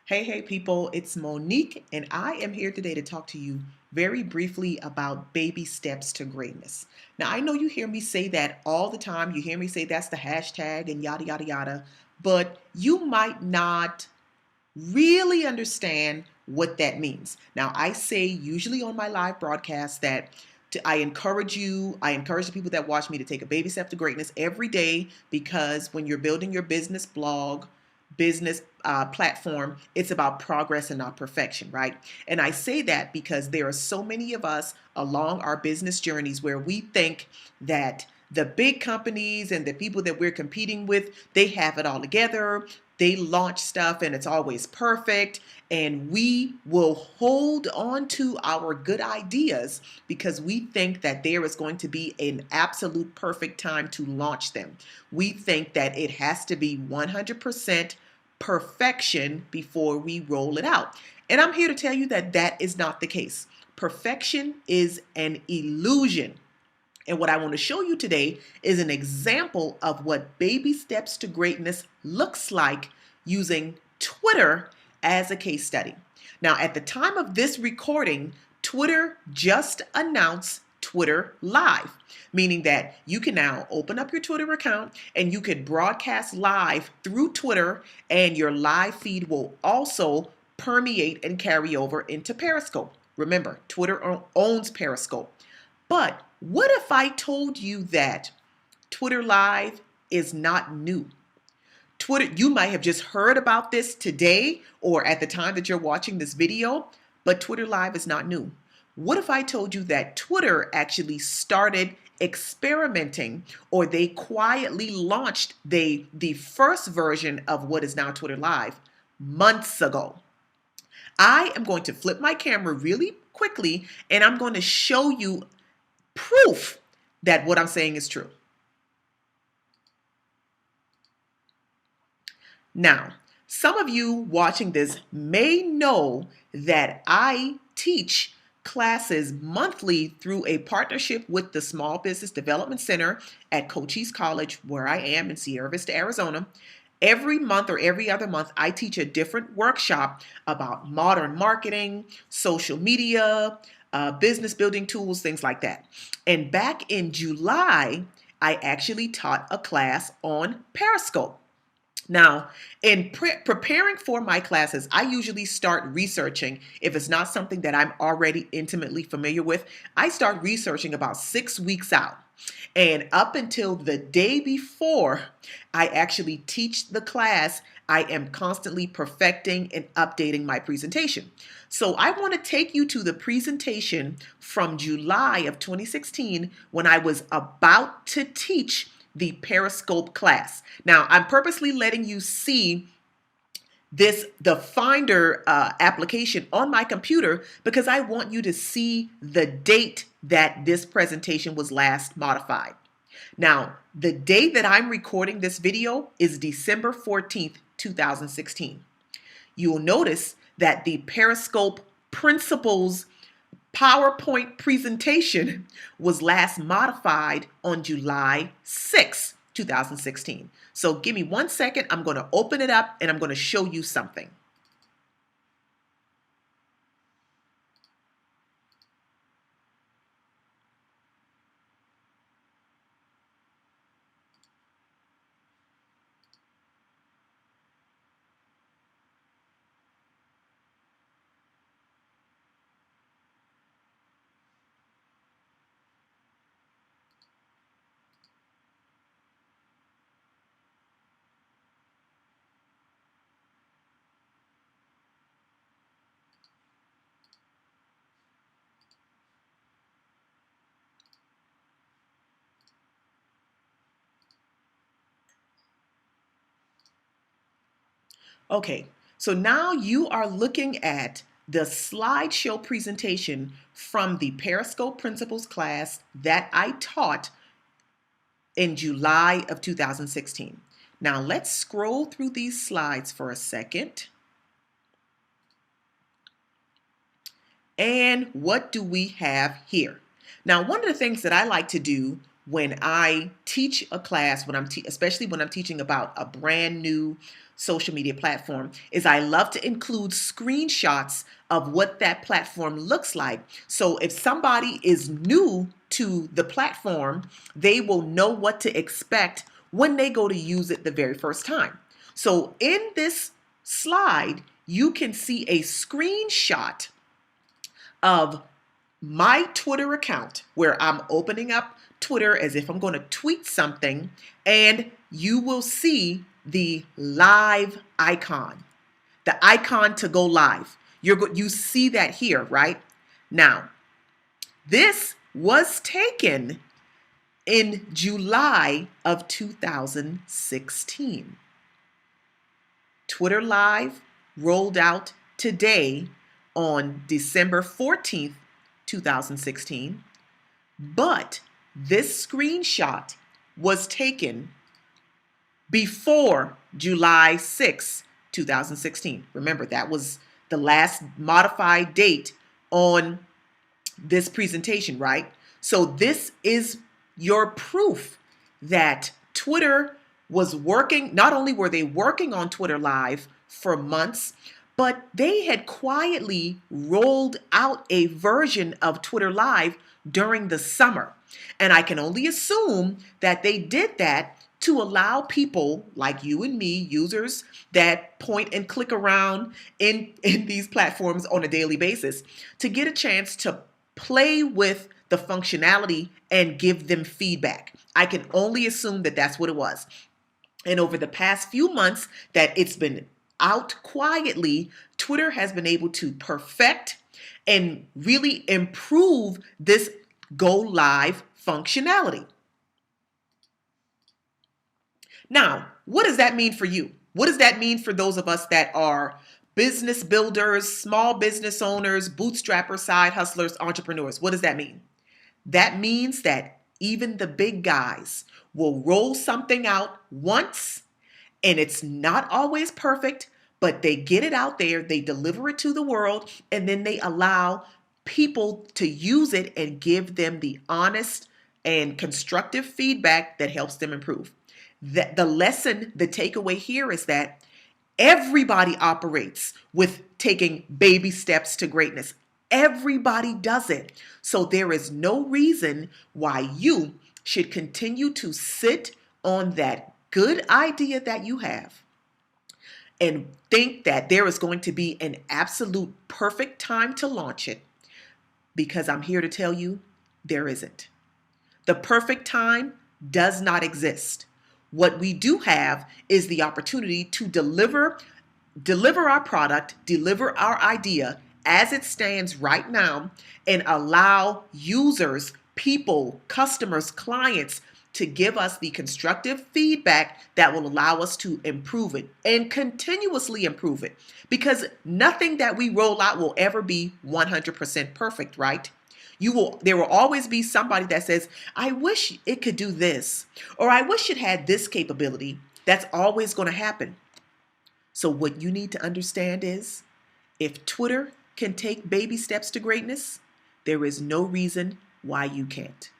Hey people, it's Monique, and I am here today to talk to you very briefly about baby steps to greatness. Now, I know you hear me say that all the time. You hear me say that's the hashtag and yada, yada, yada, but you might not really understand what that means. Now, I say usually on my live broadcast that I encourage the people that watch me to take a baby step to greatness every day because when you're building your business blog, business platform, it's about progress and not perfection, right? And I say that because there are so many of us along our business journeys where we think that the big companies and the people that we're competing with, they have it all together. They launch stuff and it's always perfect. And we will hold on to our good ideas because we think that there is going to be an absolute perfect time to launch them. We think that it has to be 100% perfection before we roll it out. And I'm here to tell you that that is not the case. Perfection is an illusion. And what I want to show you today is an example of what baby steps to greatness looks like using Twitter as a case study. Now, at the time of this recording, Twitter just announced Twitter Live, meaning that you can now open up your Twitter account and you can broadcast live through Twitter, and your live feed will also permeate and carry over into Periscope. Remember, Twitter owns Periscope. But what if I told you that Twitter Live is not new? Twitter, you might have just heard about this today or at the time that you're watching this video, but Twitter Live is not new. What if I told you that Twitter actually started experimenting, or they quietly launched the first version of what is now Twitter Live months ago? I am going to flip my camera really quickly and I'm going to show you proof that what I'm saying is true. Now, some of you watching this may know that I teach classes monthly through a partnership with the Small Business Development Center at Cochise College, where I am in Sierra Vista, Arizona. Every month or every other month, I teach a different workshop about modern marketing, social media, business building tools, things like that. And back in July, I actually taught a class on Periscope. Now, in preparing for my classes, I usually start researching. If it's not something that I'm already intimately familiar with, I start researching about 6 weeks out. And up until the day before I actually teach the class, I am constantly perfecting and updating my presentation. So I want to take you to the presentation from July of 2016 when I was about to teach the Periscope class. Now, I'm purposely letting you see the Finder application on my computer because I want you to see the date that this presentation was last modified. Now, the day that I'm recording this video is December 14th, 2016. You will notice that the Periscope principles PowerPoint presentation was last modified on July 6, 2016. So give me 1 second. I'm going to open it up and I'm going to show you something. Okay, so now you are looking at the slideshow presentation from the Periscope Principles class that I taught in July of 2016. Now let's scroll through these slides for a second. And what do we have here? Now, one of the things that I like to do when I teach a class, especially when I'm teaching about a brand new social media platform, is I love to include screenshots of what that platform looks like. So if somebody is new to the platform, they will know what to expect when they go to use it the very first time. So in this slide, you can see a screenshot of my Twitter account where I'm opening up Twitter as if I'm going to tweet something, and you will see the live icon, the icon to go live. You see that here, right? Now, this was taken in July of 2016. Twitter Live rolled out today on December 14th, 2016, but this screenshot was taken before July 6, 2016. Remember, that was the last modified date on this presentation, right? So this is your proof that Twitter was working. Not only were they working on Twitter Live for months, but they had quietly rolled out a version of Twitter Live during the summer. And I can only assume that they did that to allow people like you and me, users that point and click around in these platforms on a daily basis, to get a chance to play with the functionality and give them feedback. I can only assume that that's what it was. And over the past few months that it's been out quietly, Twitter has been able to perfect and really improve this go live functionality. Now, what does that mean for you? What does that mean for those of us that are business builders, small business owners, bootstrappers, side hustlers, entrepreneurs? What does that mean? That means that even the big guys will roll something out once, and it's not always perfect, but they get it out there, they deliver it to the world, and then they allow people to use it and give them the honest and constructive feedback that helps them improve. The lesson, the takeaway here is that everybody operates with taking baby steps to greatness. Everybody does it. So there is no reason why you should continue to sit on that good idea that you have and think that there is going to be an absolute perfect time to launch it, because I'm here to tell you there isn't. The perfect time does not exist. What we do have is the opportunity to deliver our product, deliver our idea as it stands right now, and allow users, people, customers, clients to give us the constructive feedback that will allow us to improve it and continuously improve it. Because nothing that we roll out will ever be 100% perfect, right? There will always be somebody that says, I wish it could do this, or I wish it had this capability. That's always going to happen. So what you need to understand is, if Twitter can take baby steps to greatness, there is no reason why you can't.